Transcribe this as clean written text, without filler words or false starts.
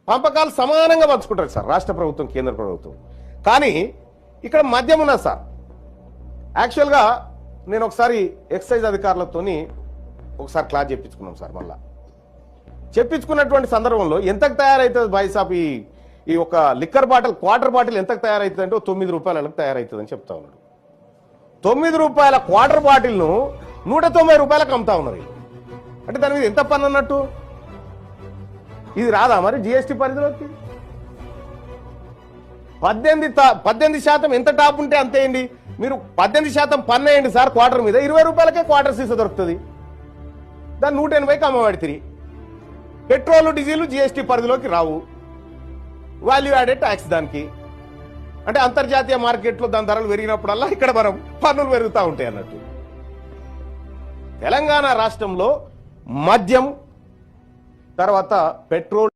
పంపకాలు సమానంగా పంచుకుంటారు సార్ రాష్ట్ర ప్రభుత్వం కేంద్ర ప్రభుత్వం. కానీ ఇక్కడ మద్యం ఉన్నది సార్. యాక్చువల్గా నేను ఒకసారి ఎక్సైజ్ అధికారులతో ఒకసారి క్లాస్ చెప్పించుకున్నాం సార్. మళ్ళా చెప్పించుకున్నటువంటి సందర్భంలో ఎంతకు తయారవుతుంది బాయ్సాప్ ఈ ఒక లిక్కర్ బాటిల్ క్వార్టర్ బాటిల్ ఎంతకు తయారవుతుంది అంటే 9 రూపాయలకు తయారవుతుందని చెప్తా ఉన్నాడు. 9 రూపాయల క్వార్టర్ బాటిల్ను 190 రూపాయలకు అమ్ముతా ఉన్నారు. అంటే దాని మీద ఎంత పన్ను అన్నట్టు? ఇది రాదా మరి జిఎస్టీ పరిధిలోకి? 18% ఎంత టాప్ ఉంటే అంతేయండి. మీరు 18% పన్ను వేయండి సార్ క్వార్టర్ మీద, 20 రూపాయలకే క్వార్టర్ సీసా దొరుకుతుంది. దాన్ని 180కి అమ్మబడి. పెట్రోల్ డీజిల్ జిఎస్టీ పరిధిలోకి రావు, వాల్యూ యాడెడ్ ట్యాక్స్ దానికి. అంటే అంతర్జాతీయ మార్కెట్లో దాని ధరలు పెరిగినప్పుడల్లా ఇక్కడ మనం పన్నులు పెరుగుతూ ఉంటాయి అన్నట్టు. తెలంగాణ రాష్ట్రంలో మద్యం తర్వాత పెట్రోల్